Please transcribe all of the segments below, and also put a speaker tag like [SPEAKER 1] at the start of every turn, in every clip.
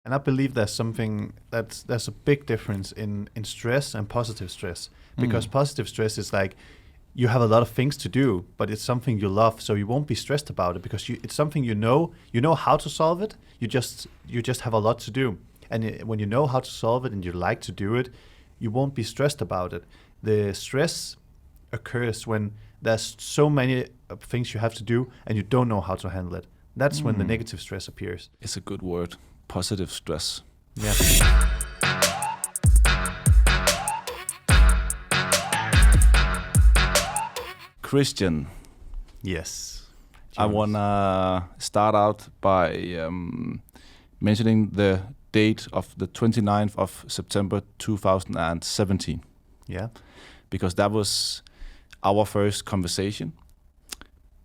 [SPEAKER 1] And I believe there's a big difference in stress and positive stress, because positive stress is like you have a lot of things to do, but it's something you love, so you won't be stressed about it because it's something you know how to solve it. You just have a lot to do, and when you know how to solve it and you like to do it, you won't be stressed about it. The stress occurs when there's so many things you have to do and you don't know how to handle it. That's when the negative stress appears.
[SPEAKER 2] It's a good word. Positive stress.
[SPEAKER 1] Yeah.
[SPEAKER 2] Christian.
[SPEAKER 1] Yes.
[SPEAKER 2] Jonas. I want to start out by mentioning the date of the 29th of September 2017.
[SPEAKER 1] Yeah.
[SPEAKER 2] Because that was our first conversation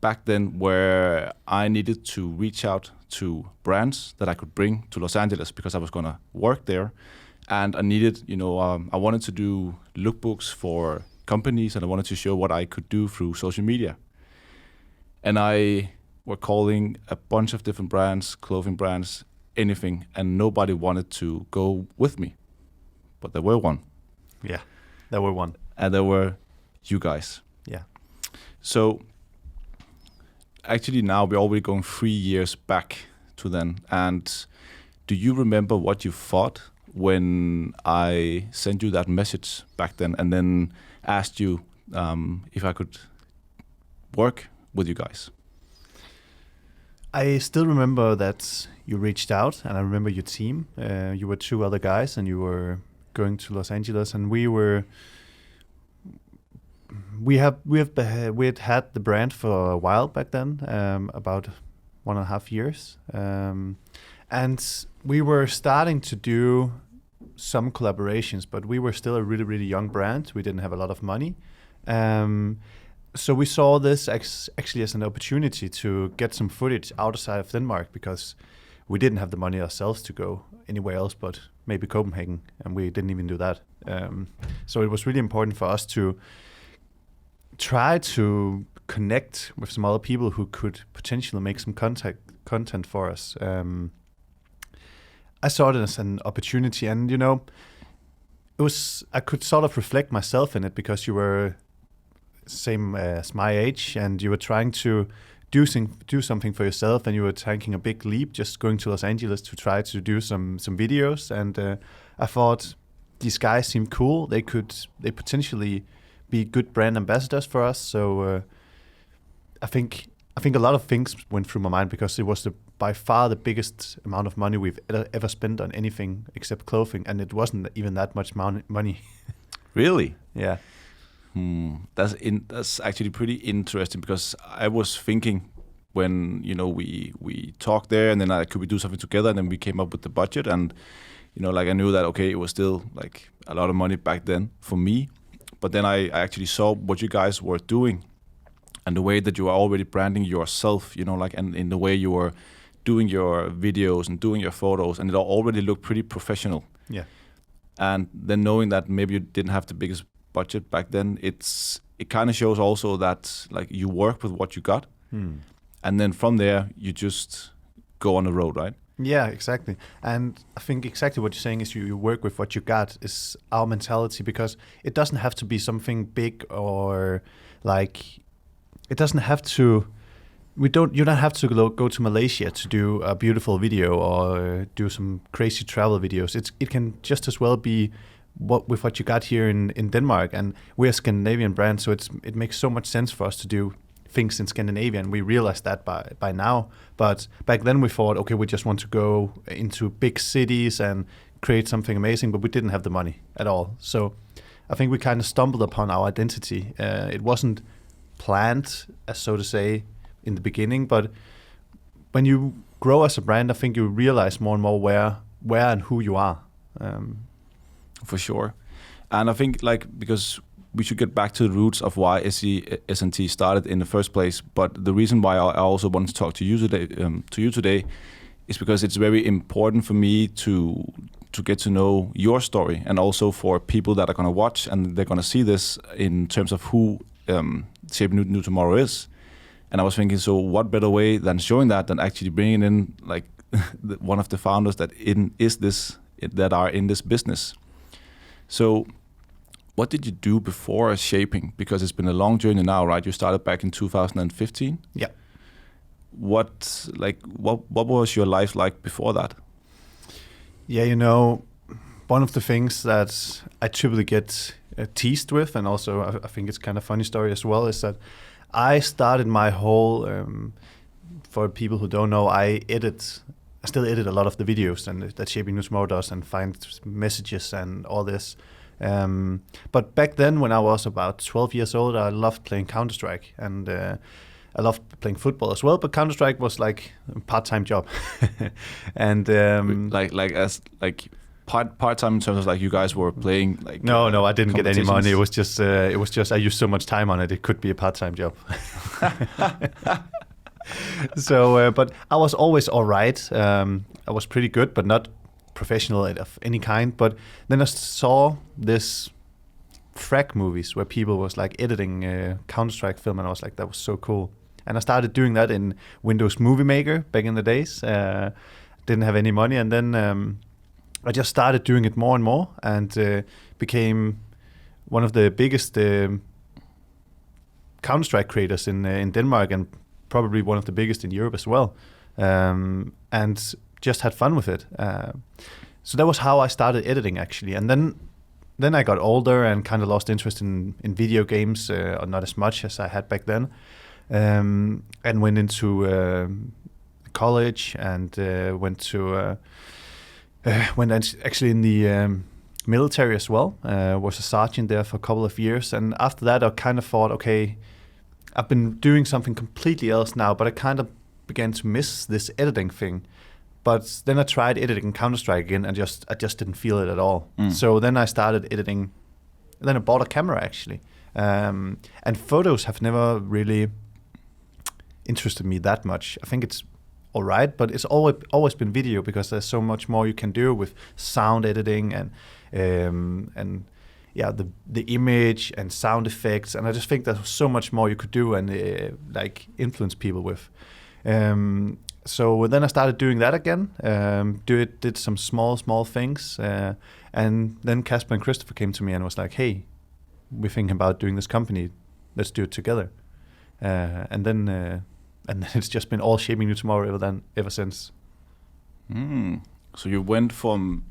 [SPEAKER 2] back then, where I needed to reach out to brands that I could bring to Los Angeles because I was going to work there. And I needed, I wanted to do lookbooks for companies, and I wanted to show what I could do through social media. And I were calling a bunch of different brands, clothing brands, anything, and nobody wanted to go with me. But there were one.
[SPEAKER 1] Yeah, there were one.
[SPEAKER 2] And there were you guys.
[SPEAKER 1] Yeah.
[SPEAKER 2] So actually now we're already going 3 years back to then. And do you remember what you thought when I sent you that message back then and then asked you if I could work with you guys?
[SPEAKER 1] I still remember that you reached out, and I remember your team. You were 2 other guys, and you were going to Los Angeles, and we had had the brand for a while back then, about 1.5 years, and we were starting to do some collaborations, but we were still a really, really young brand. We didn't have a lot of money. So we saw this actually as an opportunity to get some footage outside of Denmark, because we didn't have the money ourselves to go anywhere else but maybe Copenhagen, and we didn't even do that. So it was really important for us to try to connect with some other people who could potentially make some content for us. I saw it as an opportunity, and I could sort of reflect myself in it, because you were same as my age, and you were trying to do something for yourself, and you were taking a big leap, just going to Los Angeles to try to do some videos. And I thought these guys seemed cool. They potentially be good brand ambassadors for us. So I think a lot of things went through my mind, because it was by far the biggest amount of money we've ever spent on anything except clothing, and it wasn't even that much money.
[SPEAKER 2] Really?
[SPEAKER 1] Yeah.
[SPEAKER 2] That's actually pretty interesting, because I was thinking when we talked there, and then could we do something together, and then we came up with the budget, and I knew that it was still like a lot of money back then for me, but then I actually saw what you guys were doing, and the way that you are already branding yourself, and in the way you were doing your videos and doing your photos, and it already looked pretty professional.
[SPEAKER 1] Yeah.
[SPEAKER 2] And then knowing that maybe you didn't have the biggest budget back then, it kind of shows also that like you work with what you got, and then from there you just go on the road, right?
[SPEAKER 1] Yeah, exactly. And I think exactly what you're saying is you work with what you got is our mentality, because it doesn't have to be something big, or like it doesn't have to. You don't have to go to Malaysia to do a beautiful video or do some crazy travel videos. It can just as well be with what you got here in Denmark, and we're a Scandinavian brand, so it makes so much sense for us to do things in Scandinavia, and we realize that by now. But back then we thought, okay, we just want to go into big cities and create something amazing, but we didn't have the money at all. So I think we kind of stumbled upon our identity. It wasn't planned, as so to say, in the beginning, but when you grow as a brand, I think you realize more and more where and who you are.
[SPEAKER 2] For sure. And I think because we should get back to the roots of why SNT started in the first place. But the reason why I also want to talk to you today is because it's very important for me to get to know your story, and also for people that are going to watch and they're going to see this in terms of who Shape New Tomorrow is. And I was thinking, so what better way than showing that than actually bringing in like one of the founders that are in this business. So, what did you do before shaping? Because it's been a long journey now, right? You started back in 2015.
[SPEAKER 1] Yeah.
[SPEAKER 2] What was your life like before that?
[SPEAKER 1] Yeah, one of the things that I typically get teased with, and also I think it's kind of funny story as well, is that I started my whole, for people who don't know, I still edit a lot of the videos and that Shaping New Tomorrow does, and find messages and all this. But back then, when I was about 12 years old, I loved playing Counter-Strike, and I loved playing football as well. But Counter-Strike was like a part-time job, and
[SPEAKER 2] part-time in terms of like you guys were playing like.
[SPEAKER 1] No, I didn't get any money. It was just I used so much time on it. It could be a part-time job. So, but I was always all right. I was pretty good, but not professional of any kind. But then I saw this frag movies where people was like editing Counter-Strike film, and I was like, that was so cool. And I started doing that in Windows Movie Maker back in the days. Didn't have any money, and then I just started doing it more and more, and became one of the biggest Counter-Strike creators in Denmark, and probably one of the biggest in Europe as well. And just had fun with it. So that was how I started editing, actually. And then I got older and kind of lost interest in video games, or not as much as I had back then, and went into college, and went actually in the military as well. Was a sergeant there for a couple of years, and after that I kind of thought, okay, I've been doing something completely else now, but I kind of began to miss this editing thing. But then I tried editing Counter-Strike again, and I just didn't feel it at all. So then I started editing. Then I bought a camera, actually. And photos have never really interested me that much. I think it's all right, but it's always been video, because there's so much more you can do with sound editing and the image and sound effects. And I just think there's so much more you could do and like influence people with. So then I started doing that again. Did some small things, and then Kasper and Kristoffer came to me and was like, "Hey, we're thinking about doing this company. Let's do it together." And then it's just been all Shaping New Tomorrow ever since.
[SPEAKER 2] So you went from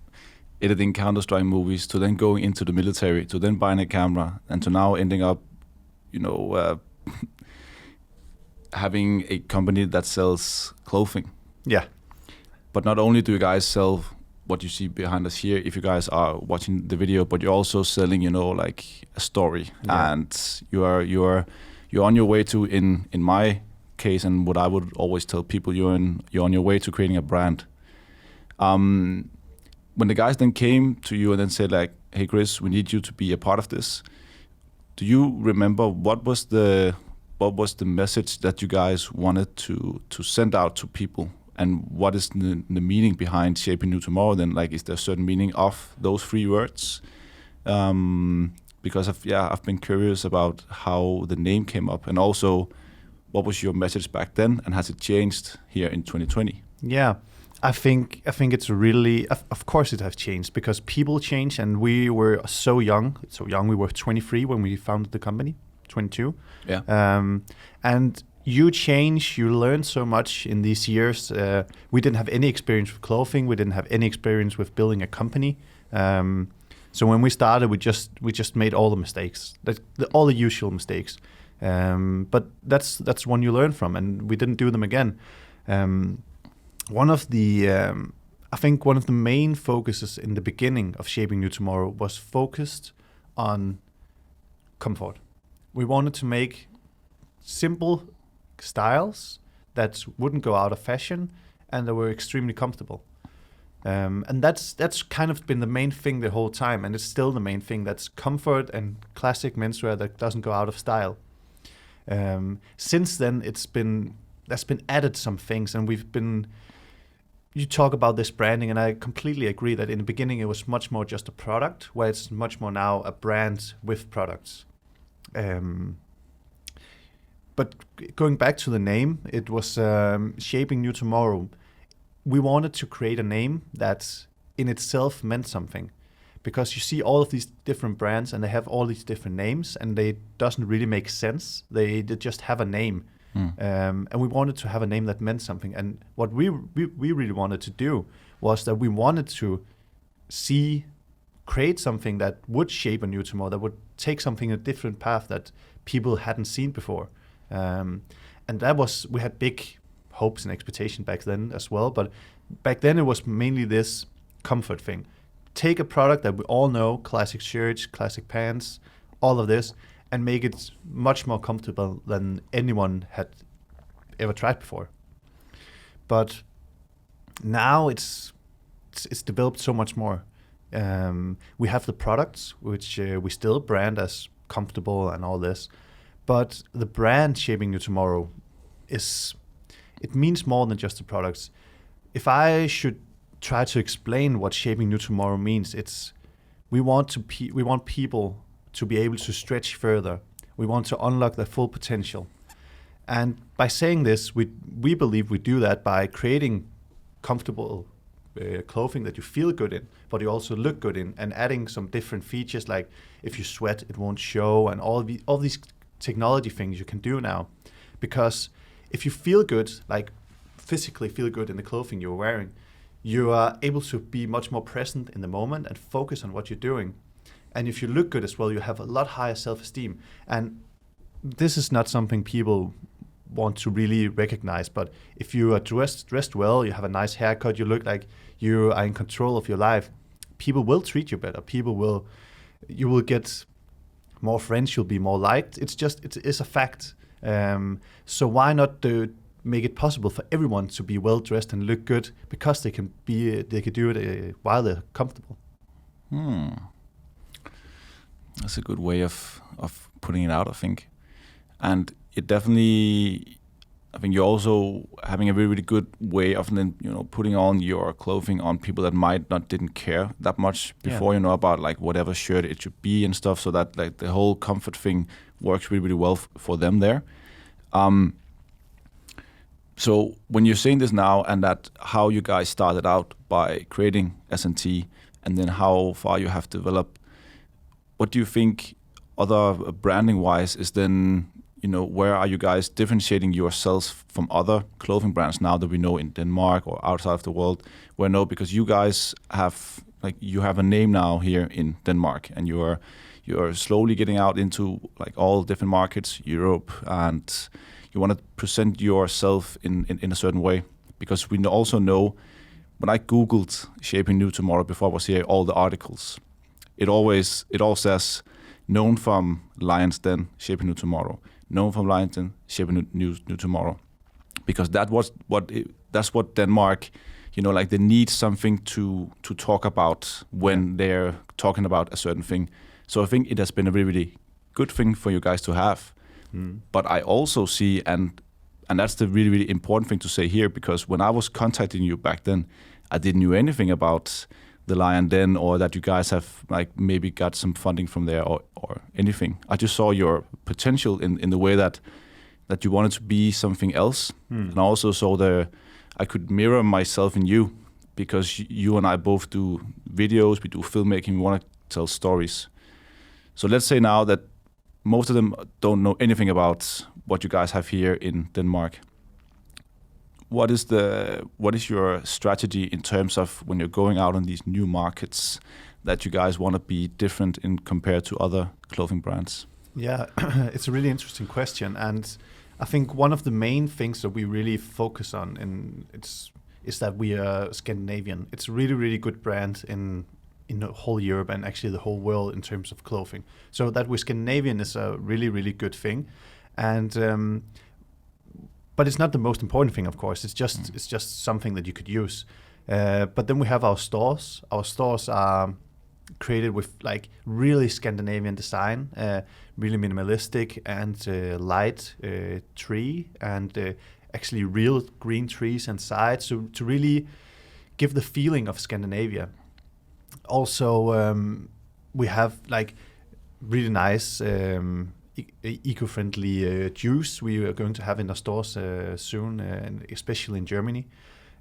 [SPEAKER 2] editing Counter-Strike movies to then going into the military, to then buying a camera, and to now ending up, having a company that sells clothing.
[SPEAKER 1] Yeah.
[SPEAKER 2] But not only do you guys sell what you see behind us here, if you guys are watching the video, but you're also selling, like a story. Yeah. And you're on your way to, in my case, and what I would always tell people, you're on your way to creating a brand. When the guys then came to you and then said like, "Hey Chris, we need you to be a part of this," do you remember what was the message that you guys wanted to send out to people, and what is the meaning behind Shaping New Tomorrow? Then, like, is there a certain meaning of those 3 words? Because I've been curious about how the name came up, and also what was your message back then, and has it changed here in 2020?
[SPEAKER 1] Yeah, I think it's really, of course it has changed, because people change, and we were so young. We were 23 when we founded the company. 22.
[SPEAKER 2] Yeah.
[SPEAKER 1] And you change, you learn so much in these years. We didn't have any experience with clothing. We didn't have any experience with building a company. So when we started, we just made all the mistakes, all the usual mistakes. But that's one you learn from, and we didn't do them again. I think one of the main focuses in the beginning of Shaping New Tomorrow was focused on comfort. We wanted to make simple styles that wouldn't go out of fashion and that were extremely comfortable. And that's kind of been the main thing the whole time, and it's still the main thing. That's comfort and classic menswear that doesn't go out of style. Since then, there's been added some things, and you talk about this branding, and I completely agree that in the beginning it was much more just a product, where it's much more now a brand with products. But going back to the name, it was Shaping New Tomorrow. we wanted to create a name that in itself meant something, because you see all of these different brands and they have all these different names and they doesn't really make sense. They just have a name. And we wanted to have a name that meant something. And what we really wanted to do was that we wanted to create something that would shape a new tomorrow, that would take something a different path that people hadn't seen before. And we had big hopes and expectation back then as well. But back then it was mainly this comfort thing. Take a product that we all know, classic shirts, classic pants, all of this, and make it much more comfortable than anyone had ever tried before. But now it's developed so much more. We have the products, which we still brand as comfortable and all this, but the brand Shaping New Tomorrow it means more than just the products. If I should try to explain what Shaping New Tomorrow means, we want people to be able to stretch further. We want to unlock their full potential. And by saying this, we believe we do that by creating comfortable clothing that you feel good in, but you also look good in, and adding some different features, like if you sweat, it won't show, and all these technology things you can do now. Because if you feel good, like physically feel good in the clothing you're wearing, you are able to be much more present in the moment and focus on what you're doing. And if you look good as well, you have a lot higher self-esteem. And this is not something people want to really recognize, but if you are dressed well, you have a nice haircut, you look like you are in control of your life, people will treat you better. You will get more friends, you'll be more liked. It's a fact. So why not make it possible for everyone to be well dressed and look good, because they can do it while they're comfortable.
[SPEAKER 2] That's a good way of putting it out, I think. And it definitely, I think you're also having a really, really good way of then, putting on your clothing on people that didn't care that much before, about like whatever shirt it should be and stuff, so that like the whole comfort thing works really, really well for them there. So when you're saying this now, and that how you guys started out by creating S&T, and then how far you have developed, what do you think other branding-wise is then, where are you guys differentiating yourselves from other clothing brands now that we know in Denmark or outside of the world? Because you guys have a name now here in Denmark, and you're slowly getting out into like all different markets, Europe, and you want to present yourself in a certain way. Because we also know, when I Googled Shaping New Tomorrow before I was here, all the articles, it all says, known from Lions Den, Shaping New Tomorrow. Known from Lions Den, Shaping New Tomorrow. Because that's what Denmark, they need something to talk about when they're talking about a certain thing. So I think it has been a really, really good thing for you guys to have. But I also see, and that's the really, really important thing to say here, because when I was contacting you back then, I didn't know anything about the Lion Den, or that you guys have like maybe got some funding from there or anything. I just saw your potential in the way that you wanted to be something else. And I also saw I could mirror myself in you, because you and I both do videos, we do filmmaking, we want to tell stories. So let's say now that most of them don't know anything about what you guys have here in Denmark. What is your strategy in terms of when you're going out on these new markets, that you guys want to be different in compared to other clothing brands?
[SPEAKER 1] Yeah, it's a really interesting question, and I think one of the main things that we really focus on is that we are Scandinavian. It's a really, really good brand in the whole Europe, and actually the whole world, in terms of clothing. So that we're Scandinavian is a really, really good thing, and but it's not the most important thing, of course. It's just something that you could use. But then we have our stores. Our stores are created with like really Scandinavian design, really minimalistic and light tree, and actually real green trees inside. So to really give the feeling of Scandinavia. Also, we have like really nice eco-friendly juice we are going to have in the stores soon, and especially in Germany.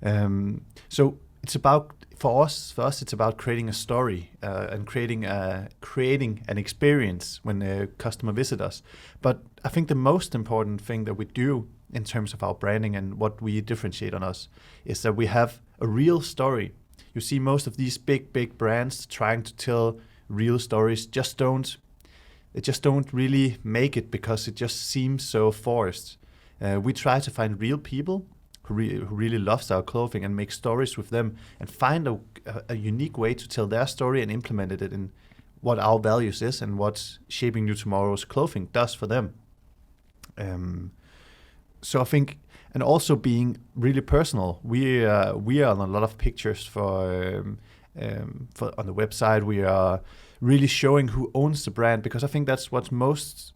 [SPEAKER 1] So it's about, for us, it's about creating a story and creating an experience when a customer visits us. But I think the most important thing that we do in terms of our branding and what we differentiate on us is that we have a real story. You see most of these big brands trying to tell real stories just don't really make it, because it just seems so forced. We try to find real people who really loves our clothing and make stories with them and find a unique way to tell their story and implement it in what our values is and what Shaping New Tomorrow's clothing does for them. So I think, and also being really personal, we are on a lot of pictures for on the website. We are really showing who owns the brand, because I think that's what most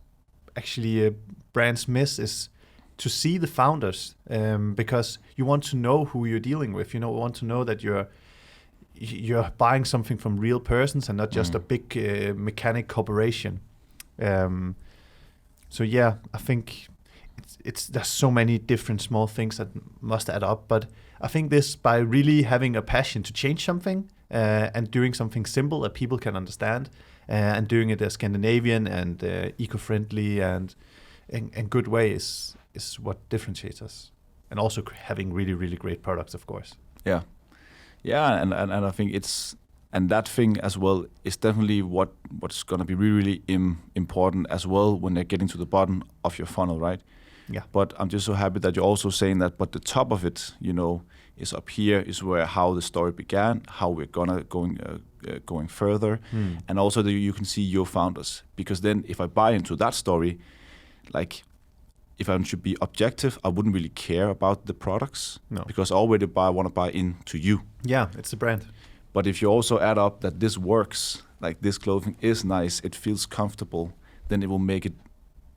[SPEAKER 1] actually brands miss, is to see the founders, because you want to know who you're dealing with. You want to know that you're buying something from real persons and not just a big mechanic corporation. So yeah, I think there's so many different small things that must add up. But I think this, by really having a passion to change something and doing something simple that people can understand, and doing it as Scandinavian and eco-friendly and in good way is what differentiates us. And also having really, really great products, of course.
[SPEAKER 2] Yeah, and I think and that thing as well is definitely what's going to be really, really important as well when they're getting to the bottom of your funnel, right?
[SPEAKER 1] Yeah.
[SPEAKER 2] But I'm just so happy that you're also saying that. But the top of it, is up here, is where how the story began, how we're going further, and also that you can see your founders. Because then, if I buy into that story, like if I should be objective, I wouldn't really care about the products.
[SPEAKER 1] No.
[SPEAKER 2] Because I already want to buy into you.
[SPEAKER 1] Yeah, it's a brand.
[SPEAKER 2] But if you also add up that this works, like this clothing is nice, it feels comfortable, then it will make it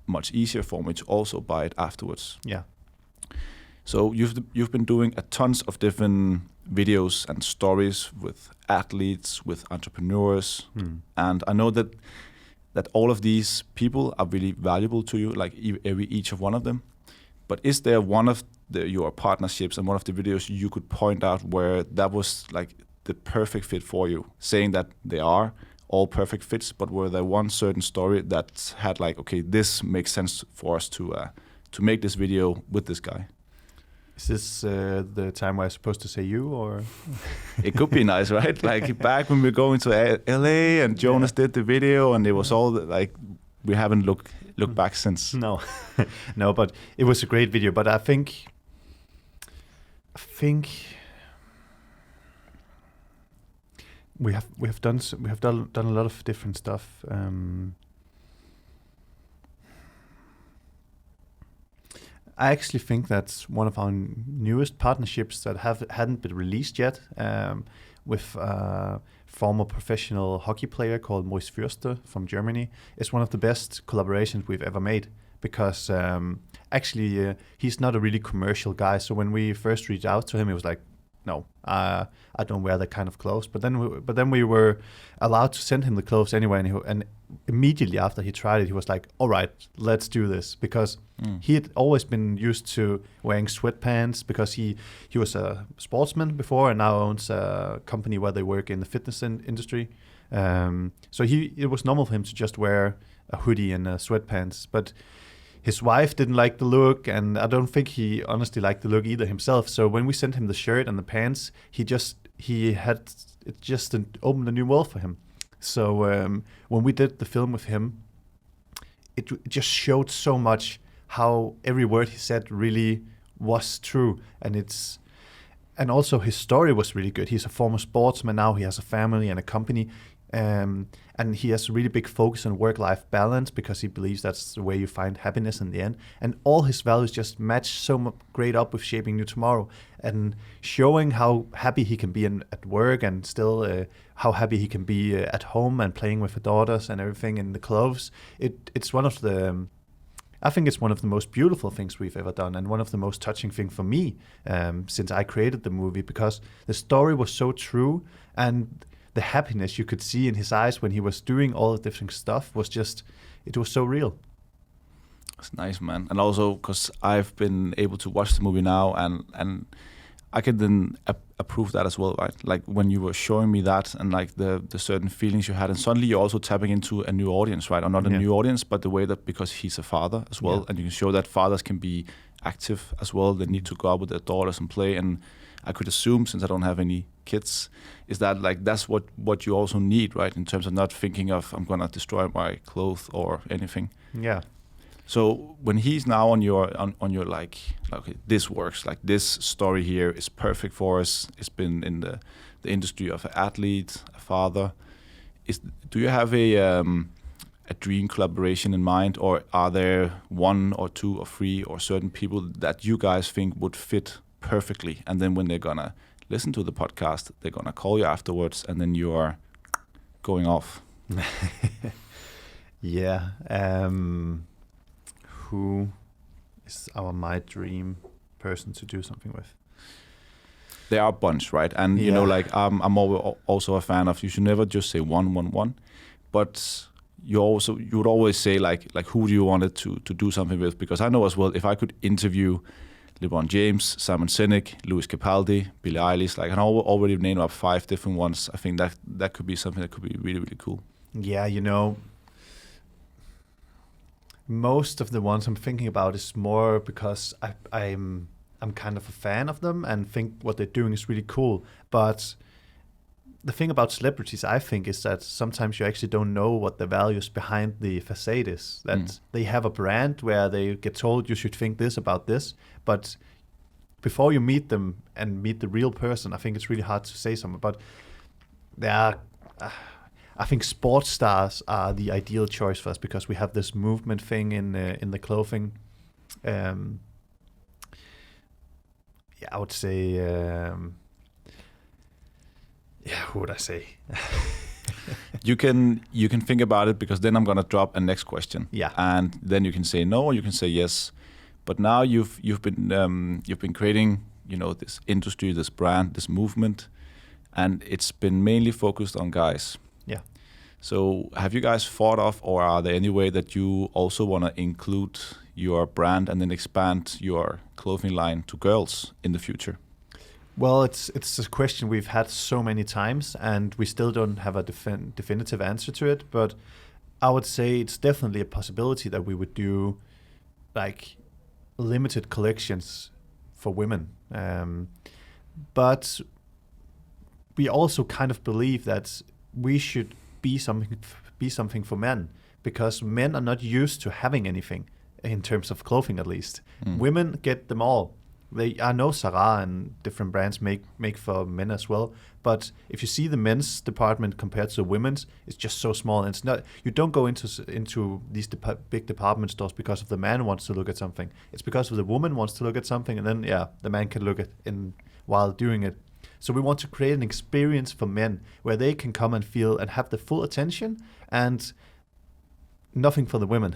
[SPEAKER 2] much easier for me to also buy it afterwards.
[SPEAKER 1] Yeah.
[SPEAKER 2] So you've been doing a tons of different videos and stories with athletes, with entrepreneurs, and I know that all of these people are really valuable to you, like each of one of them. But is there one of your partnerships and one of the videos you could point out where that was like the perfect fit for you? Saying that they are all perfect fits, but were there one certain story that had like, okay, this makes sense for us to make this video with this guy?
[SPEAKER 1] Is this the time where I'm supposed to say you, or?
[SPEAKER 2] It could be nice, right? Like back when we were going to LA and Jonas did the video, and it was all like, we haven't looked back since.
[SPEAKER 1] No, no, but it was a great video. But I think we have done a lot of different stuff. I actually think that's one of our newest partnerships that hadn't been released yet, with a former professional hockey player called Mois Fürster from Germany. It's one of the best collaborations we've ever made, because actually he's not a really commercial guy. So when we first reached out to him, he was like, no, I don't wear that kind of clothes. But then we were allowed to send him the clothes anyway, and immediately after he tried it, he was like, all right, let's do this. Because he had always been used to wearing sweatpants, because he was a sportsman before and now owns a company where they work in the fitness industry. So it was normal for him to just wear a hoodie and sweatpants. But his wife didn't like the look, and I don't think he honestly liked the look either himself. So when we sent him the shirt and the pants, he had it just opened a new world for him. So when we did the film with him, it just showed so much how every word he said really was true, and also his story was really good. He's a former sportsman now. He has a family and a company. And he has a really big focus on work-life balance, because he believes that's the way you find happiness in the end. And all his values just match so great up with Shaping New Tomorrow, and showing how happy he can be at work, and still how happy he can be at home and playing with the daughters and everything in the clothes. It's one of the... I think it's one of the most beautiful things we've ever done, and one of the most touching things for me since I created the movie, because the story was so true, and the happiness you could see in his eyes when he was doing all the different stuff it was so real.
[SPEAKER 2] It's nice, man. And also because I've been able to watch the movie now, and I can then approve that as well, right? Like when you were showing me that and like the certain feelings you had, and suddenly you're also tapping into a new audience, right? Or not a new audience, but the way that, because he's a father as well, and you can show that fathers can be active as well. They need to go out with their daughters and play. And I could assume, since I don't have any kids, is that like that's what you also need, right? In terms of not thinking of, I'm gonna destroy my clothes or anything.
[SPEAKER 1] Yeah.
[SPEAKER 2] So when he's now on your like okay, this works, like this story here is perfect for us. It's been in the industry of an athlete, a father. Do you have a dream collaboration in mind, or are there one or two or three or certain people that you guys think would fit perfectly? And then when they're gonna listen to the podcast, they're gonna call you afterwards, and then you are going off.
[SPEAKER 1] Yeah. Who is my dream person to do something with?
[SPEAKER 2] There are a bunch, right? And you know, like I'm also a fan of, you should never just say one, but you would always say like who do you want it to do something with? Because I know as well, if I could interview LeBron James, Simon Sinek, Louis Capaldi, Billie Eilish, like I already named up 5 different ones. I think that could be something that could be really, really cool.
[SPEAKER 1] Yeah, you know, most of the ones I'm thinking about is more because I'm kind of a fan of them and think what they're doing is really cool. But the thing about celebrities, I think, is that sometimes you actually don't know what the values behind the facade is. That they have a brand where they get told you should think this about this, but before you meet them and meet the real person, I think it's really hard to say something. But there are, I think sports stars are the ideal choice for us because we have this movement thing in the clothing. Yeah, I would say. Who would I say?
[SPEAKER 2] You can think about it, because then I'm gonna drop a next question.
[SPEAKER 1] Yeah,
[SPEAKER 2] and then you can say no or you can say yes. But now you've been creating, you know, this industry, this brand, this movement, and it's been mainly focused on guys.
[SPEAKER 1] Yeah.
[SPEAKER 2] So have you guys thought of, or are there any way that you also want to include your brand and then expand your clothing line to girls in the future?
[SPEAKER 1] Well, it's a question we've had so many times, and we still don't have a definitive answer to it. But I would say it's definitely a possibility that we would do like limited collections for women. But we also kind of believe that we should be something for men, because men are not used to having anything in terms of clothing, at least. Women get them all. I know Zara and different brands make for men as well, but if you see the men's department compared to the women's, it's just so small. And it's not, you don't go into these big department stores because of the man wants to look at something. It's because of the woman wants to look at something, and then the man can look at while doing it. So we want to create an experience for men where they can come and feel and have the full attention, and nothing for the women.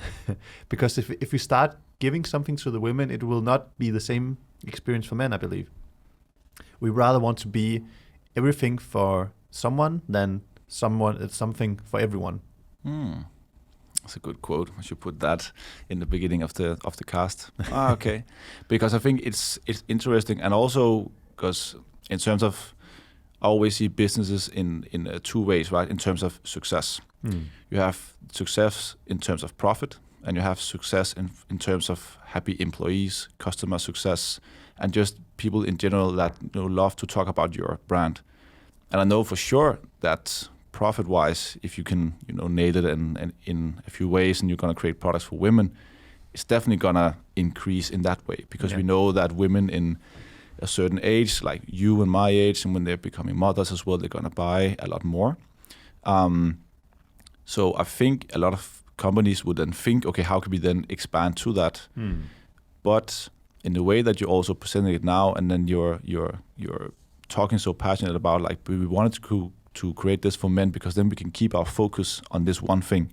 [SPEAKER 1] Because if we start giving something to the women, it will not be the same experience for men, I believe. We rather want to be everything for someone than something for everyone.
[SPEAKER 2] That's a good quote. I should put that in the beginning of the cast. Okay. Because I think it's interesting, and also because in terms of, I always see businesses in 2 ways, right? In terms of success. You have success in terms of profit, and you have success in terms of happy employees, customer success, and just people in general that love to talk about your brand. And I know for sure that profit-wise, if you can nail it in a few ways, and you're going to create products for women, it's definitely going to increase in that way, because we know that women in a certain age, like you and my age, and when they're becoming mothers as well, they're going to buy a lot more. So I think a lot of companies would then think, okay, how can we then expand to that? But in the way that you're also presenting it now, and then you're talking so passionate about, like, we wanted to create this for men because then we can keep our focus on this one thing.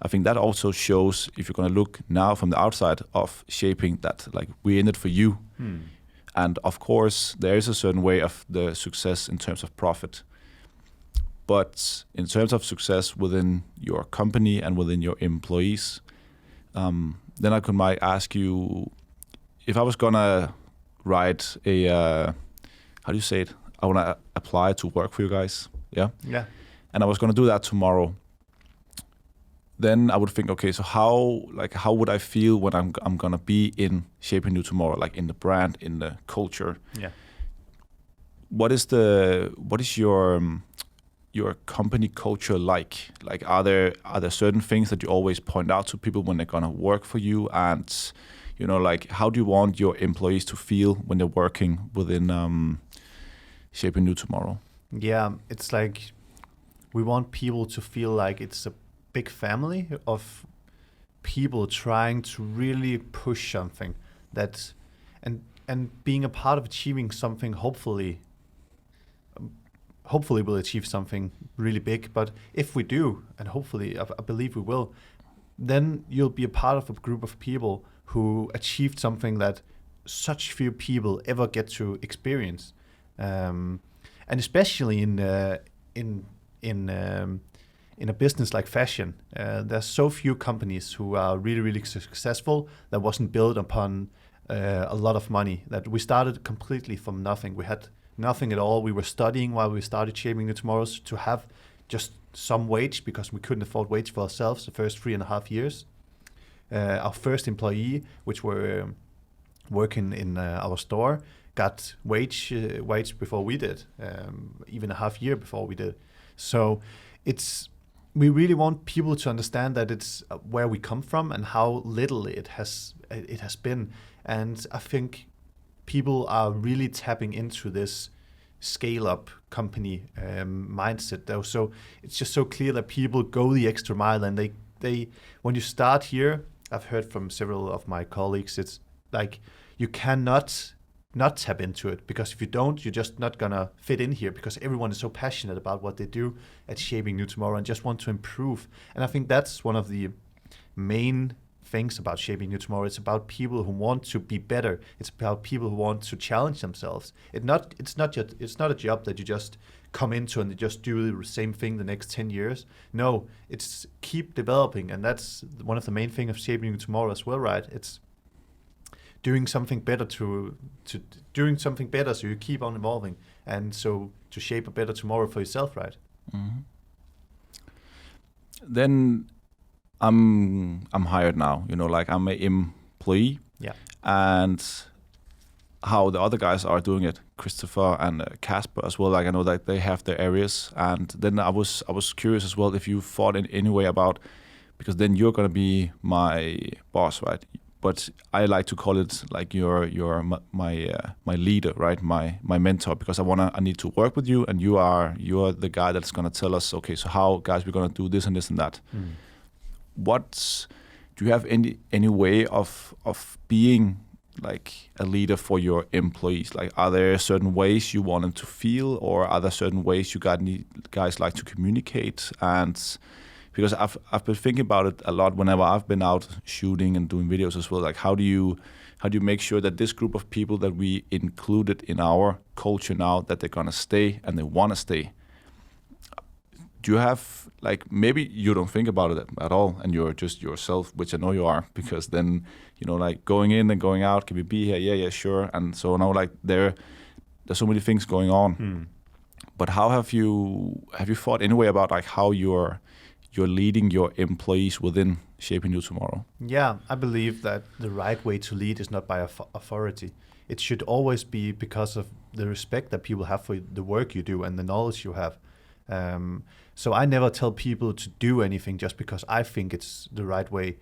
[SPEAKER 2] I think that also shows, if you're going to look now from the outside of shaping, that like we're in it for you. And of course, there is a certain way of the success in terms of profit. But in terms of success within your company and within your employees, then I might ask you, if I was gonna write a how do you say it? I want to apply to work for you guys. Yeah.
[SPEAKER 1] Yeah.
[SPEAKER 2] And I was going to do that tomorrow. Then I would think, okay, so how would I feel when I'm gonna be in Shaping You Tomorrow, like in the brand, in the culture?
[SPEAKER 1] Yeah.
[SPEAKER 2] What is your company culture like? Like, are there certain things that you always point out to people when they're gonna work for you? And like, how do you want your employees to feel when they're working within Shaping You Tomorrow?
[SPEAKER 1] Yeah, it's like we want people to feel like it's a big family of people trying to really push something that and being a part of achieving something hopefully we'll achieve something really big. But if we do, and hopefully I believe we will, then you'll be a part of a group of people who achieved something that such few people ever get to experience, and especially in a business like fashion, there's so few companies who are really, really successful that wasn't built upon a lot of money. That we started completely from nothing. We had nothing at all. We were studying while we started Shaping the Tomorrows to have just some wage because we couldn't afford wage for ourselves the first 3.5 years. Our first employee, which were working in our store, got wage before we did, even a half year before we did. So we really want people to understand that it's where we come from and how little it has been. And I think people are really tapping into this scale-up company mindset, though. So it's just so clear that people go the extra mile, and they when you start here, I've heard from several of my colleagues, it's like you cannot not tap into it, because if you don't, you're just not gonna fit in here, because everyone is so passionate about what they do at Shaping You Tomorrow and just want to improve. And I think that's one of the main things about Shaping You Tomorrow. It's about people who want to be better. It's about people who want to challenge themselves. It's not a job that you just come into and you just do the same thing the next 10 years. No, it's keep developing, and that's one of the main things of Shaping You Tomorrow as well, right? It's doing something better doing something better, so you keep on evolving, and so to shape a better tomorrow for yourself, right?
[SPEAKER 2] Mm-hmm. Then I'm hired now, like I'm an employee.
[SPEAKER 1] Yeah.
[SPEAKER 2] And how the other guys are doing it, Kristoffer and Kasper as well, like I know that they have their areas. And then I was curious as well if you thought in any way about, because then you're gonna be my boss, right? But I like to call it like you're my leader, right? My mentor, because I need to work with you, and you're the guy that's gonna tell us, okay, so how, guys, we're gonna do this and this and that. Do you have any way of being like a leader for your employees? Like, are there certain ways you want them to feel, or are there certain ways you guys like to communicate? And because I've been thinking about it a lot whenever I've been out shooting and doing videos as well. Like, how do you make sure that this group of people that we included in our culture now, that they're gonna stay and they wanna stay? Do you have, like, maybe you don't think about it at all and you're just yourself, which I know you are, because then, like going in and going out, can we be here? Yeah, sure. And so now, like, there's so many things going on. But how have you thought anyway about like how you're leading your employees within Shaping You Tomorrow? Yeah,
[SPEAKER 1] I believe that the right way to lead is not by authority. It should always be because of the respect that people have for the work you do and the knowledge you have. So I never tell people to do anything just because I think it's the right way.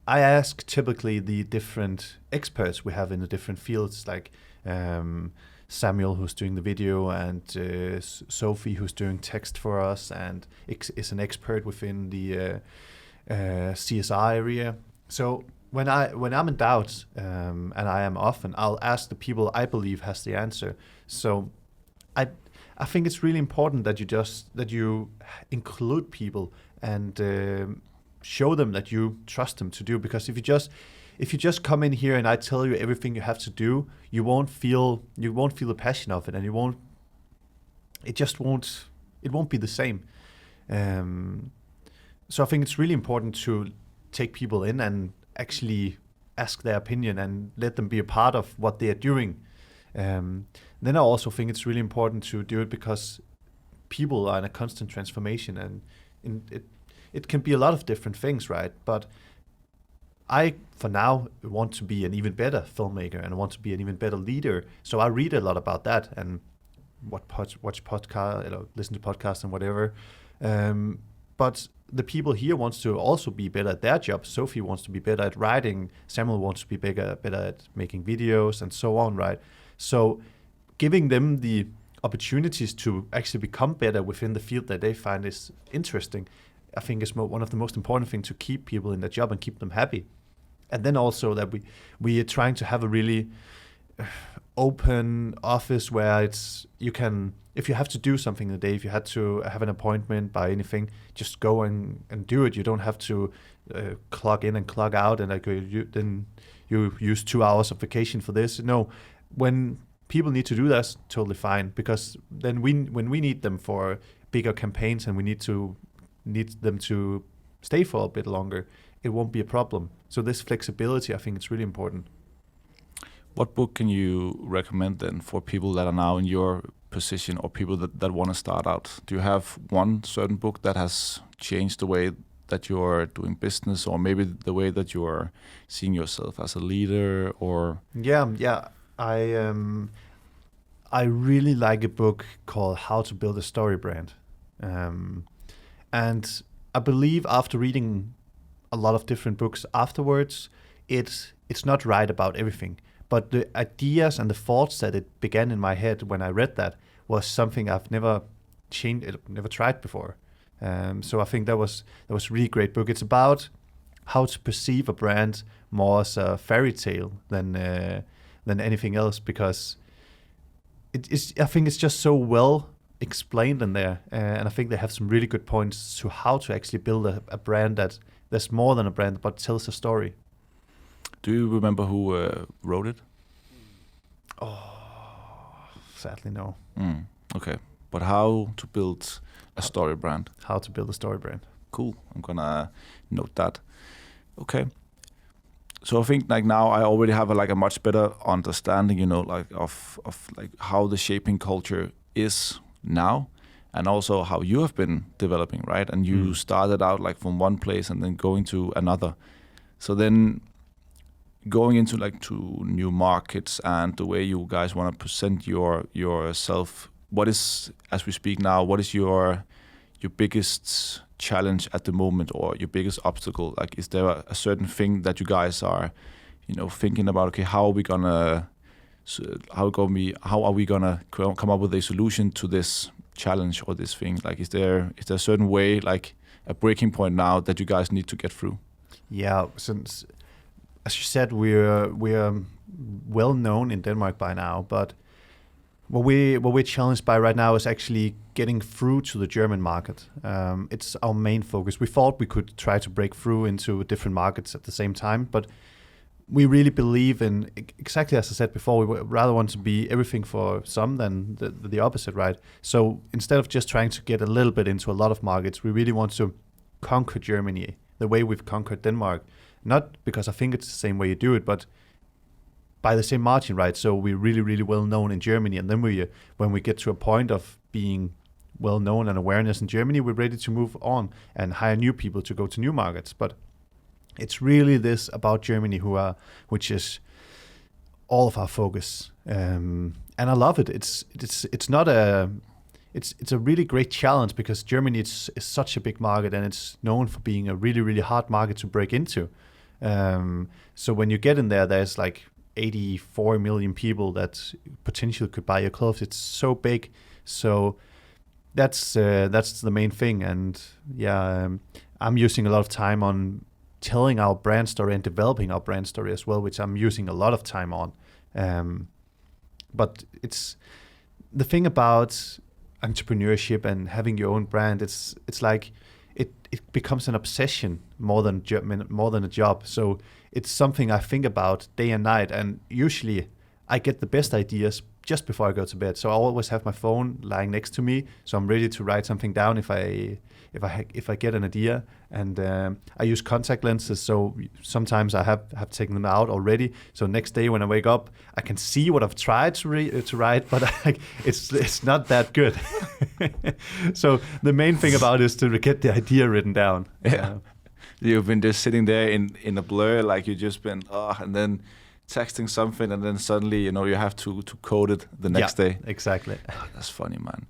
[SPEAKER 1] I ask typically the different experts we have in the different fields, like Samuel, who's doing the video, and Sophie, who's doing text for us and is an expert within the CSR area. So when I'm in doubt, and I am often, I'll ask the people I believe has the answer. So I think it's really important that you include people and show them that you trust them to do. Because if you just come in here and I tell you everything you have to do, you won't feel the passion of it, and it won't be the same. So I think it's really important to take people in and actually ask their opinion and let them be a part of what they are doing. Then I also think it's really important to do it because people are in a constant transformation, and it can be a lot of different things, right? But I, for now, want to be an even better filmmaker and I want to be an even better leader. So I read a lot about that and watch podcasts, listen to podcasts and whatever. But the people here wants to also be better at their job. Sophie wants to be better at writing. Samuel wants to be better at making videos and so on, right? So giving them the opportunities to actually become better within the field that they find is interesting, I think is one of the most important things to keep people in their job and keep them happy. And then also that we are trying to have a really open office where you can, if you have to do something in the day, if you had to have an appointment by anything, just go and do it. You don't have to clock in and clock out and then you use 2 hours of vacation for this. No, when people need to do that's totally fine, because then when we need them for bigger campaigns and we need them to stay for a bit longer, it won't be a problem. So this flexibility, I think it's really important.
[SPEAKER 2] What book can you recommend then for people that are now in your position or people that want to start out? Do you have one certain book that has changed the way that you're doing business, or maybe the way that you're seeing yourself as a leader? Or
[SPEAKER 1] Yeah. I really like a book called How to Build a Story Brand. And I believe after reading a lot of different books afterwards, it's not right about everything. But the ideas and the thoughts that it began in my head when I read that was something I've never tried before. So I think that was a really great book. It's about how to perceive a brand more as a fairy tale than anything else, because I think it's just so well explained in there, and I think they have some really good points to how to actually build a brand that's more than a brand but tells a story.
[SPEAKER 2] Do you remember who wrote it?
[SPEAKER 1] Oh, sadly no.
[SPEAKER 2] Okay, but how to build a story brand?
[SPEAKER 1] How to build a story brand.
[SPEAKER 2] Cool. I'm gonna note that. Okay. So I think like now I already have a much better understanding, of like how the shaping culture is now, and also how you have been developing, right? And you started out like from one place and then going to another. So then going into like to new markets and the way you guys want to present yourself, what is, as we speak now, what is your biggest challenge at the moment, or your biggest obstacle? Like, is there a certain thing that you guys are, thinking about? Okay, how are we gonna come up with a solution to this challenge or this thing? Like, is there a certain way, like a breaking point now that you guys need to get through?
[SPEAKER 1] Yeah, since as you said, we're well known in Denmark by now, but what we're challenged by right now is actually getting through to the German market. It's our main focus. We thought we could try to break through into different markets at the same time, but we really believe in, exactly as I said before, we rather want to be everything for some than the opposite, right? So instead of just trying to get a little bit into a lot of markets, we really want to conquer Germany the way we've conquered Denmark. Not because I think it's the same way you do it, but by the same margin, right? So we're really, really well known in Germany, and then when we get to a point of being well known and awareness in Germany, we're ready to move on and hire new people to go to new markets. But it's really this about Germany which is all of our focus, and I love it. It's a really great challenge, because Germany is such a big market and it's known for being a really, really hard market to break into. So when you get in there, there's like 84 million people that potentially could buy your clothes. It's so big. So that's the main thing. And yeah, I'm using a lot of time on telling our brand story and developing our brand story as well, which I'm using a lot of time on. But it's the thing about entrepreneurship and having your own brand. It's like it becomes an obsession more than a job. So it's something I think about day and night. And usually I get the best ideas just before I go to bed. So I always have my phone lying next to me, so I'm ready to write something down if I get an idea. And I use contact lenses, so sometimes I have taken them out already. So next day when I wake up, I can see what I've tried to write, but it's not that good. So the main thing about it is to get the idea written down.
[SPEAKER 2] Yeah. You've been just sitting there in a blur, like you've just been, and then texting something, and then suddenly, you have to code it the next day.
[SPEAKER 1] Exactly.
[SPEAKER 2] That's funny, man.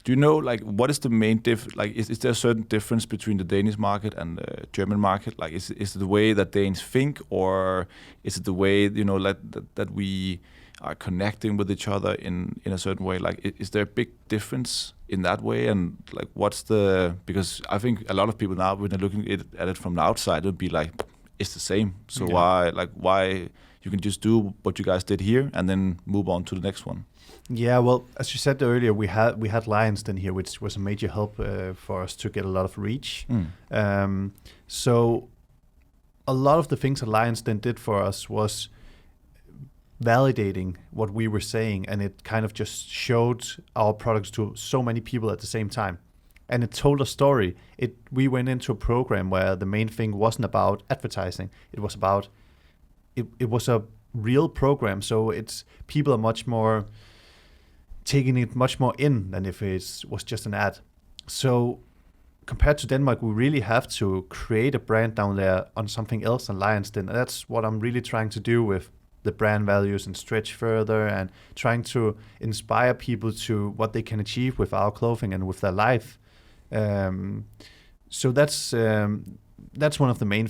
[SPEAKER 2] Do you know, like, what is the main is there a certain difference between the Danish market and the German market? Like, is it the way that Danes think, or is it the way, that we are connecting with each other in a certain way? Like, is there a big difference in that way? And like, because I think a lot of people now, when they're looking at it from the outside, it would be like, it's the same. So why you can just do what you guys did here and then move on to the next one?
[SPEAKER 1] Yeah, well, as you said earlier, we had Lions Den here, which was a major help for us to get a lot of reach. So a lot of the things that Lions Den did for us was validating what we were saying, and it kind of just showed our products to so many people at the same time. And it told a story. We went into a program where the main thing wasn't about advertising. It was about it was a real program, so people are much more taking it much more in than if it was just an ad. So compared to Denmark, we really have to create a brand down there on something else than Lions Den. And that's what I'm really trying to do with the brand values and stretch further and trying to inspire people to what they can achieve with our clothing and with their life. So that's one of the main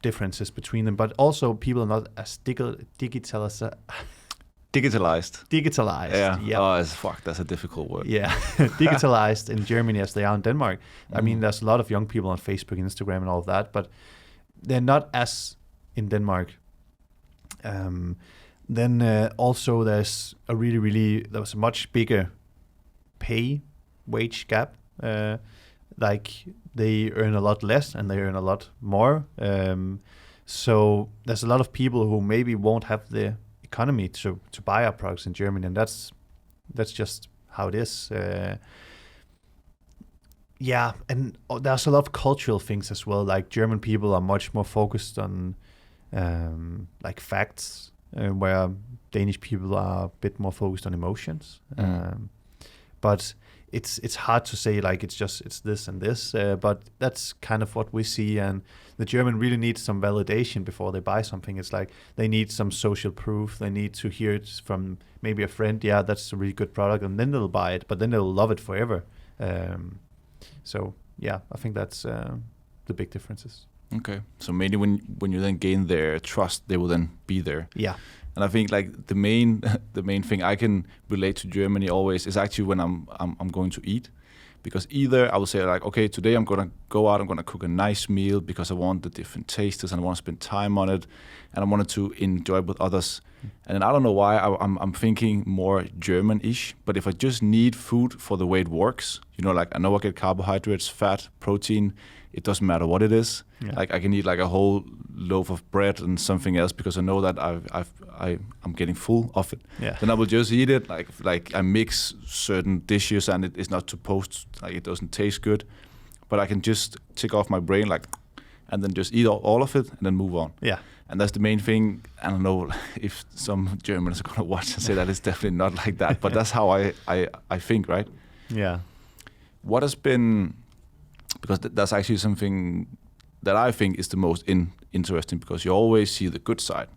[SPEAKER 1] differences between them, but also people are not as digitalized.
[SPEAKER 2] Yeah. Oh, fuck, that's a difficult word.
[SPEAKER 1] Yeah, digitalized in Germany as they are in Denmark. I mean, there's a lot of young people on Facebook, Instagram, and all of that, but they're not as in Denmark. Then also there was a much bigger wage gap. Like they earn a lot less and they earn a lot more. So there's a lot of people who maybe won't have the economy to buy our products in Germany, and that's just how it is. Yeah, and there's a lot of cultural things as well. Like German people are much more focused on like facts, where Danish people are a bit more focused on emotions. But it's hard to say like it's this and this, but that's kind of what we see. And the German really needs some validation before they buy something. It's like they need some social proof. They need to hear it from maybe a friend. Yeah, that's a really good product, and then they'll buy it. But then they'll love it forever. So yeah, I think that's the big differences.
[SPEAKER 2] Okay, so maybe when you then gain their trust, they will then be there.
[SPEAKER 1] Yeah.
[SPEAKER 2] And I think like the main thing I can relate to Germany always is actually when I'm going to eat, because either I will say like, okay, today I'm gonna go out, I'm gonna cook a nice meal because I want the different tastes and I want to spend time on it, and I wanted to enjoy it with others. And then I don't know why I'm thinking more German-ish, but if I just need food for the way it works, like I know I get carbohydrates, fat, protein. It doesn't matter what it is. Yeah. Like I can eat like a whole loaf of bread and something else because I know that I'm getting full of it. Yeah. Then I will just eat it. Like I mix certain dishes and it is not supposed to, like it doesn't taste good, but I can just tick off my brain and then just eat all of it and then move on.
[SPEAKER 1] Yeah.
[SPEAKER 2] And that's the main thing. I don't know if some Germans are gonna watch and say that it's definitely not like that, but that's how I think, right?
[SPEAKER 1] Yeah.
[SPEAKER 2] What has been, because that's actually something that I think is the most interesting, because you always see the good side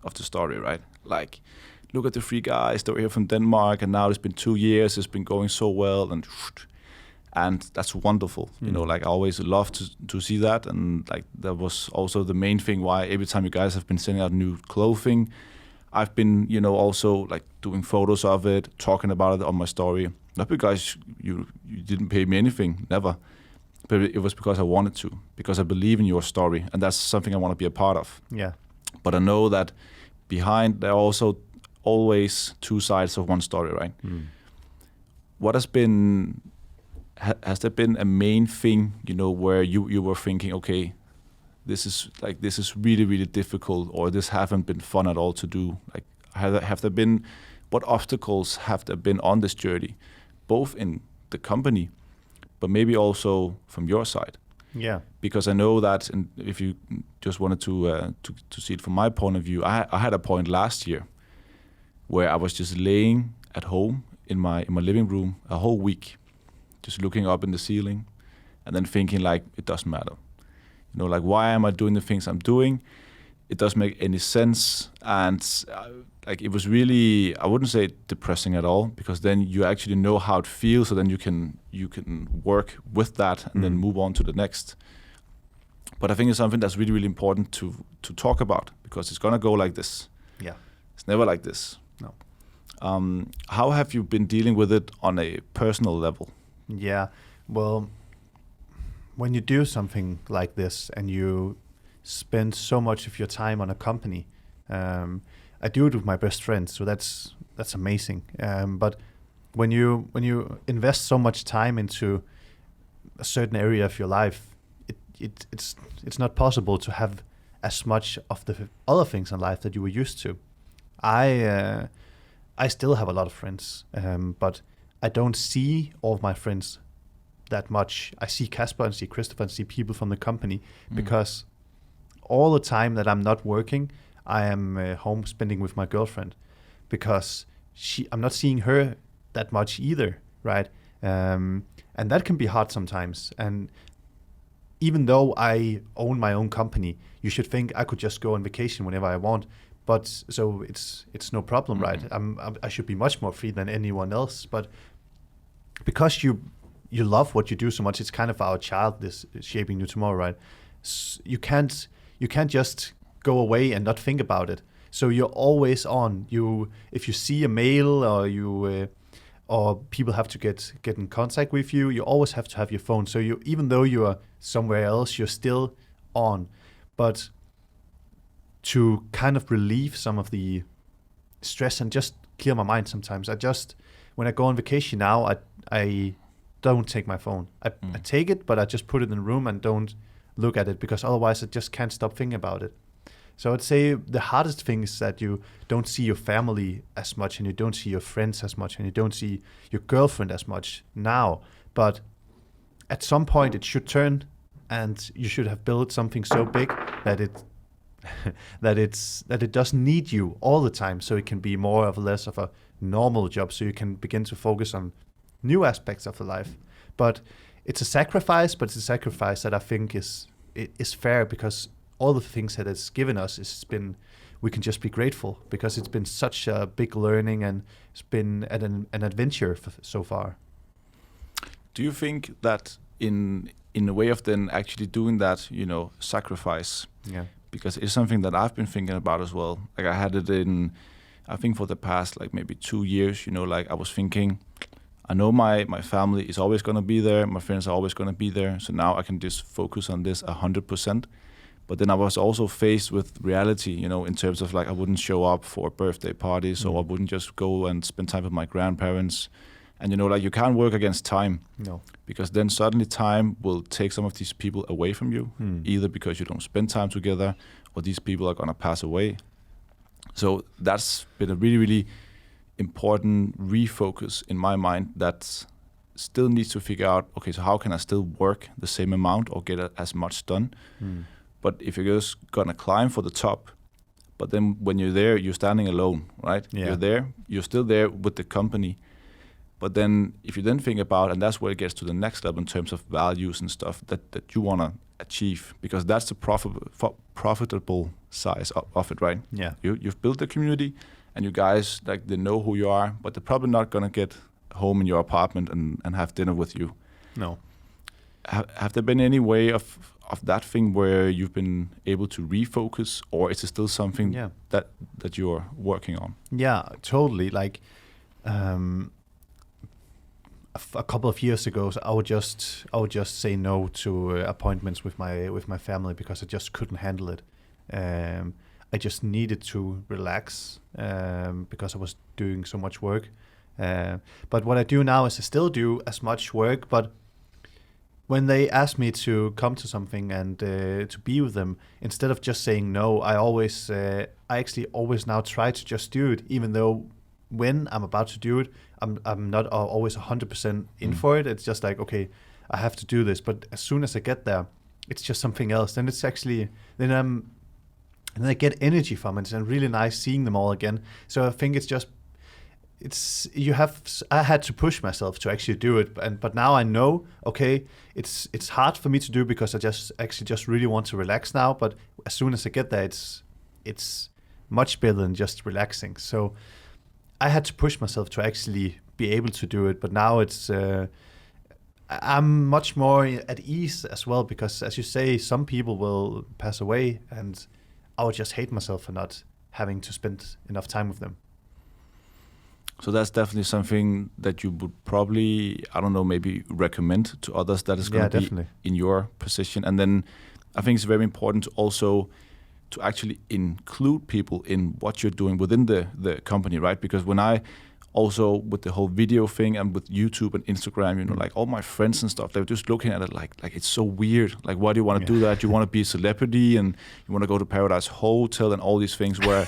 [SPEAKER 2] of the story, right? Like, look at the three guys that were here from Denmark, and now it's been 2 years, it's been going so well, and that's wonderful. Like I always love to see that, and like that was also the main thing why every time you guys have been sending out new clothing, I've been, also like doing photos of it, talking about it on my story. Not because you didn't pay me anything, never. But it was because I wanted to, because I believe in your story, and that's something I want to be a part of.
[SPEAKER 1] Yeah.
[SPEAKER 2] But I know that behind there are also always two sides of one story, right? What has there been a main thing, where you were thinking, okay, this is really, really difficult, or this haven't been fun at all to do? Like, have there been what obstacles have there been on this journey, both in the company, but maybe also from your side?
[SPEAKER 1] Yeah.
[SPEAKER 2] Because I know that, and if you just wanted to see it from my point of view, I had a point last year where I was just laying at home in my living room a whole week, just looking up in the ceiling, and then thinking like, it doesn't matter. Like, why am I doing the things I'm doing? It doesn't make any sense. And like, it was really, I wouldn't say depressing at all, because then you actually know how it feels, so then you can work with that and then move on to the next. But I think it's something that's really, really important to talk about, because it's gonna go like this.
[SPEAKER 1] Yeah.
[SPEAKER 2] It's never like this.
[SPEAKER 1] No.
[SPEAKER 2] How have you been dealing with it on a personal level?
[SPEAKER 1] Yeah. Well, when you do something like this and you spend so much of your time on a company, I do it with my best friend, so that's amazing. But when you invest so much time into a certain area of your life, it's not possible to have as much of the other things in life that you were used to. I still have a lot of friends, but I don't see all of my friends that much. I see Kasper and see Kristoffer and see people from the company, because all the time that I'm not working, I am home spending with my girlfriend, because I'm not seeing her that much either, right? And that can be hard sometimes. And even though I own my own company, you should think I could just go on vacation whenever I want. But so it's no problem, right? I should be much more free than anyone else. But because you love what you do so much, it's kind of our child, this Shaping New Tomorrow, right? You can't just go away and not think about it. So you're always on. If you see a mail or people have to get in contact with you, you always have to have your phone. So even though you are somewhere else, you're still on. But to kind of relieve some of the stress and just clear my mind sometimes, when I go on vacation now, I don't take my phone. I take it, but I just put it in the room and don't look at it, because otherwise I just can't stop thinking about it. So I'd say the hardest thing is that you don't see your family as much, and you don't see your friends as much, and you don't see your girlfriend as much now. But at some point it should turn, and you should have built something so big that it doesn't need you all the time, so it can be more or less of a normal job, so you can begin to focus on new aspects of the life. But it's a sacrifice, but it's a sacrifice that I think is fair, because all the things that it's given us we can just be grateful, because it's been such a big learning, and it's been an adventure so far.
[SPEAKER 2] Do you think that in a way of then actually doing that, sacrifice?
[SPEAKER 1] Yeah.
[SPEAKER 2] Because it's something that I've been thinking about as well. Like, I had it I think for the past like maybe 2 years, like I was thinking, I know my family is always going to be there. My friends are always going to be there. So now I can just focus on this 100%. But then I was also faced with reality, in terms of like, I wouldn't show up for birthday parties, or I wouldn't just go and spend time with my grandparents. And, like, you can't work against time.
[SPEAKER 1] No.
[SPEAKER 2] Because then suddenly time will take some of these people away from you, either because you don't spend time together, or these people are going to pass away. So that's been a really, really important refocus in my mind, that still needs to figure out, okay, so how can I still work the same amount or get as much done? But if you're just gonna climb for the top, but then when you're there, you're standing alone, right? Yeah. You're still there with the company. But then if you then think about, and that's where it gets to the next level in terms of values and stuff that you wanna achieve, because that's the profitable size of it, right?
[SPEAKER 1] Yeah.
[SPEAKER 2] You've built the community, and you guys, like, they know who you are, but they're probably not gonna get home in your apartment and have dinner with you.
[SPEAKER 1] No.
[SPEAKER 2] Have there been any way of that thing where you've been able to refocus, or is it still something that you're working on?
[SPEAKER 1] Yeah, totally. Like, a couple of years ago, I would just say no to appointments with my family, because I just couldn't handle it. I just needed to relax, because I was doing so much work. But what I do now is I still do as much work, but when they ask me to come to something and to be with them, instead of just saying no, I actually always now try to just do it, even though when I'm about to do it, I'm not always 100% in for it. It's just like, okay, I have to do this. But as soon as I get there, it's just something else. Then it's actually, and then I get energy from it. And really nice seeing them all again. So I think I had to push myself to actually do it. But now I know, okay, it's hard for me to do because I just really want to relax now. But as soon as I get there, it's much better than just relaxing. So I had to push myself to actually be able to do it. But now I'm much more at ease as well, because as you say, some people will pass away and I would just hate myself for not having to spend enough time with them.
[SPEAKER 2] So that's definitely something that you would probably, I don't know, maybe recommend to others that is going to be in your position. And then I think it's very important to also to actually include people in what you're doing within the company, right? Because when I also, with the whole video thing and with YouTube and Instagram, you know, like all my friends and stuff, they're just looking at it like it's so weird. Like, why do you want to do that? You want to be a celebrity and you want to go to Paradise Hotel and all these things where,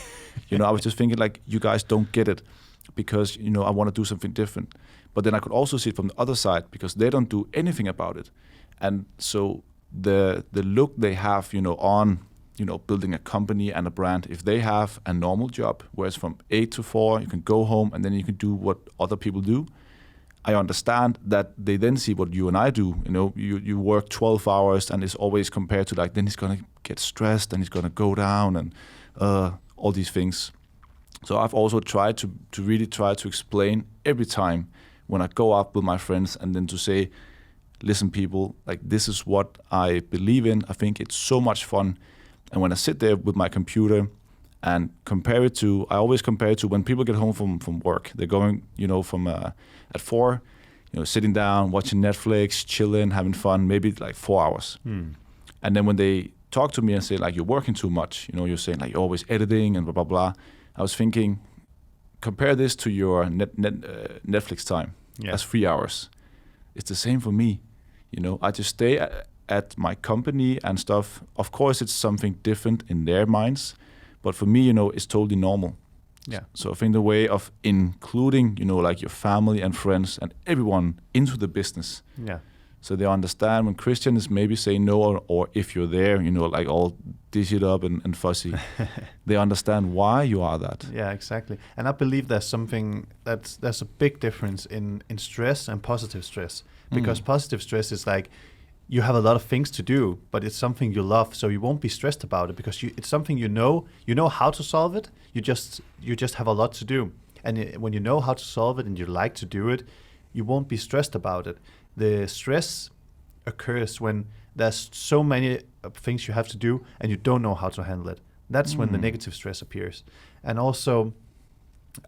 [SPEAKER 2] you know, I was just thinking like, you guys don't get it because, you know, I want to do something different. But then I could also see it from the other side because they don't do anything about it. And so the look they have, you know, on, you know, building a company and a brand, if they have a normal job where it's from 8 to 4, you can go home and then you can do what other people do. I understand that they then see what you and I do. You know, you work 12 hours and it's always compared to like, then he's going to get stressed and he's going to go down and all these things. So I've also tried to really try to explain every time when I go out with my friends and then to say, listen people, like this is what I believe in. I think it's so much fun. And when I sit there with my computer and I always compare it to when people get home from work. They're going, you know, from at 4, you know, sitting down, watching Netflix, chilling, having fun, maybe like 4 hours. And then when they talk to me and say like, you're working too much, you know, you're saying like, you're always editing and blah, blah, blah. I was thinking, compare this to your Netflix time. That's 3 hours. It's the same for me. You know, I just stay at my company and stuff. Of course, it's something different in their minds, but for me, you know, it's totally normal.
[SPEAKER 1] Yeah.
[SPEAKER 2] So I think the way of including, you know, like your family and friends and everyone into the business.
[SPEAKER 1] Yeah.
[SPEAKER 2] So they understand when Christian is maybe saying no, or if you're there, you know, like all dizzied up and fuzzy, they understand why you are that.
[SPEAKER 1] Yeah, exactly. And I believe there's a big difference in stress and positive stress, because positive stress is like, you have a lot of things to do, but it's something you love, so you won't be stressed about it because it's something you know how to solve it. You just have a lot to do, and when you know how to solve it and you like to do it, you won't be stressed about it. The stress occurs when there's so many things you have to do and you don't know how to handle it. That's when the negative stress appears. And also,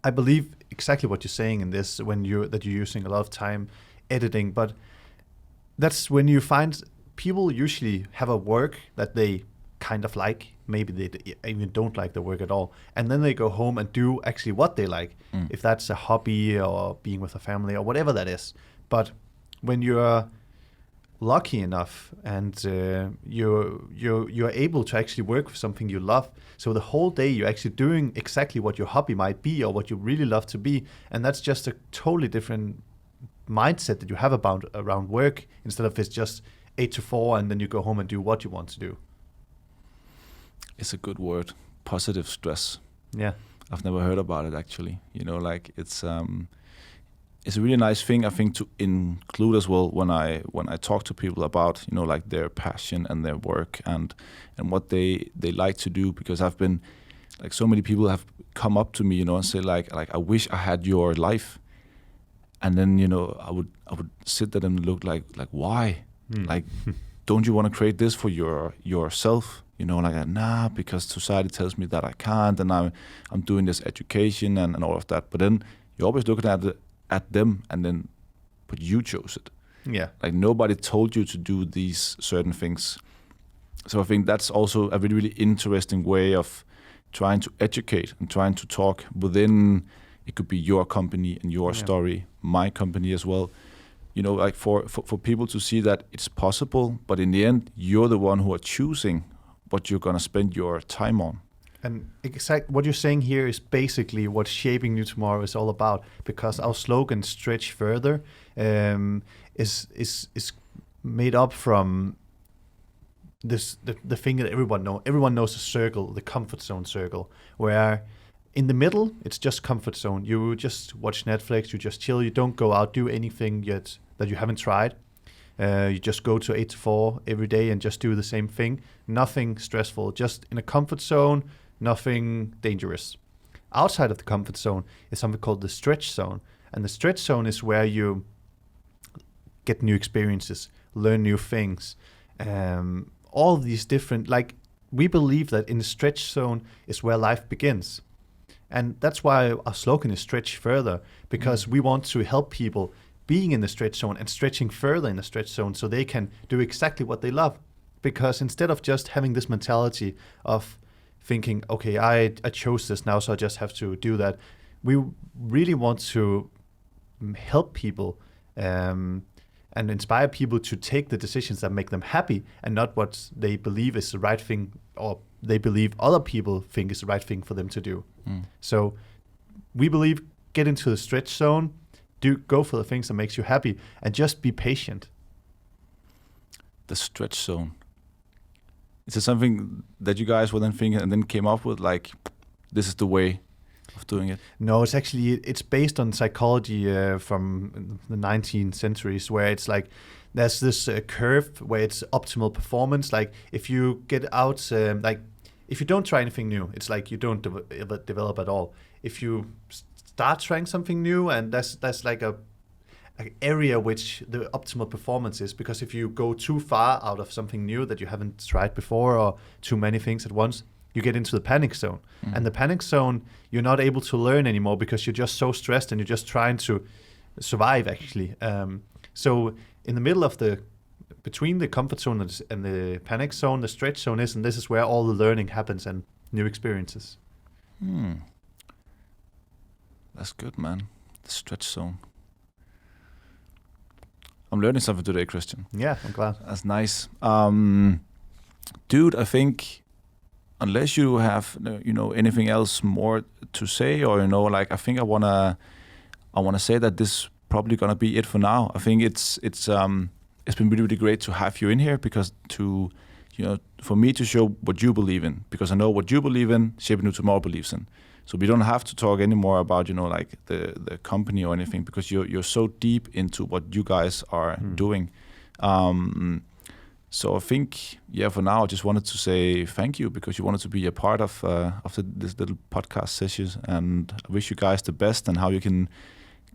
[SPEAKER 1] I believe exactly what you're saying in this that you're using a lot of time editing, but that's when you find people usually have a work that they kind of like. Maybe they even don't like the work at all. And then they go home and do actually what they like, if that's a hobby or being with a family or whatever that is. But when you're lucky enough and you're able to actually work with something you love, so the whole day you're actually doing exactly what your hobby might be or what you really love to be, and that's just a totally different mindset that you have around work, instead of it's just 8 to 4 and then you go home and do what you want to do.
[SPEAKER 2] It's a good word, positive stress.
[SPEAKER 1] Yeah,
[SPEAKER 2] I've never heard about it actually. You know, like it's a really nice thing, I think, to include as well when I talk to people about, you know, like their passion and their work and what they like to do, because I've been like, so many people have come up to me, you know, and say like I wish I had your life. And then, you know, I would sit there and look like why? Like, don't you want to create this for yourself? You know, like, nah, because society tells me that I can't, and I'm doing this education and all of that. But then you're always looking at them, and then, but you chose it.
[SPEAKER 1] Yeah.
[SPEAKER 2] Like nobody told you to do these certain things. So I think that's also a really, really interesting way of trying to educate and trying to talk within. It could be your company and your story, my company as well. You know, like for people to see that it's possible, but in the end, you're the one who are choosing what you're going to spend your time on.
[SPEAKER 1] And what you're saying here is basically what Shaping New Tomorrow is all about, because our slogan "Stretch Further" is made up from the thing that everyone knows. Everyone knows a circle, the comfort zone circle, where in the middle it's just comfort zone. You just watch Netflix, you just chill, you don't go out, do anything yet that you haven't tried. You just go to 8 to 4 every day and just do the same thing. Nothing stressful, just in a comfort zone, nothing dangerous. Outside of the comfort zone is something called the stretch zone. And the stretch zone is where you get new experiences, learn new things, all of these different, like, we believe that in the stretch zone is where life begins. And that's why our slogan is Stretch Further, because we want to help people being in the stretch zone and stretching further in the stretch zone so they can do exactly what they love. Because instead of just having this mentality of thinking, okay, I chose this now, so I just have to do that, we really want to help people and inspire people to take the decisions that make them happy and not what they believe is the right thing, or they believe other people think is the right thing for them to do. So we believe, get into the stretch zone, go for the things that makes you happy, and just be patient.
[SPEAKER 2] The stretch zone. Is it something that you guys were then thinking and then came up with, like, this is the way of doing it?
[SPEAKER 1] No, it's based on psychology from the 19th centuries, where it's like there's this curve where it's optimal performance. Like if you get out, like if you don't try anything new, it's like you don't develop at all. If you start trying something new, and that's like a area which the optimal performance is, because if you go too far out of something new that you haven't tried before, or too many things at once, you get into the panic zone. And the panic zone, you're not able to learn anymore because you're just so stressed and you're just trying to survive, actually. So in the middle of between the comfort zone and the panic zone, the stretch zone is, and this is where all the learning happens and new experiences.
[SPEAKER 2] That's good, man. The stretch zone. I'm learning something today, Christian.
[SPEAKER 1] Yeah, I'm glad.
[SPEAKER 2] That's nice. Dude, I think unless you have, anything else more to say, or, like, I think I wanna say that this is probably gonna be it for now. I think it's been really, really great to have you in here, because for me to show what you believe in, because I know what you believe in, Shaping New Tomorrow believes in. So we don't have to talk anymore about, like the company or anything, because you're so deep into what you guys are doing. So I think, for now, I just wanted to say thank you, because you wanted to be a part of this little podcast sessions, and I wish you guys the best, and how you can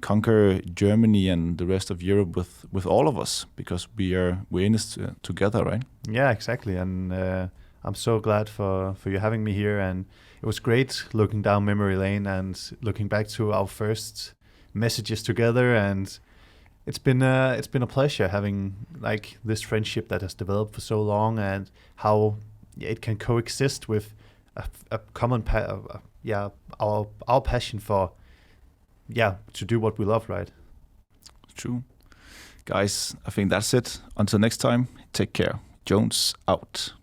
[SPEAKER 2] conquer Germany and the rest of Europe with all of us, because we're in this together, right?
[SPEAKER 1] Yeah, exactly. And I'm so glad for you having me here, and it was great looking down memory lane and looking back to our first messages together, and it's been a pleasure having, like, this friendship that has developed for so long, and how it can coexist with a common our passion for to do what we love, right?
[SPEAKER 2] True. Guys, I think that's it. Until next time, take care. Jones out.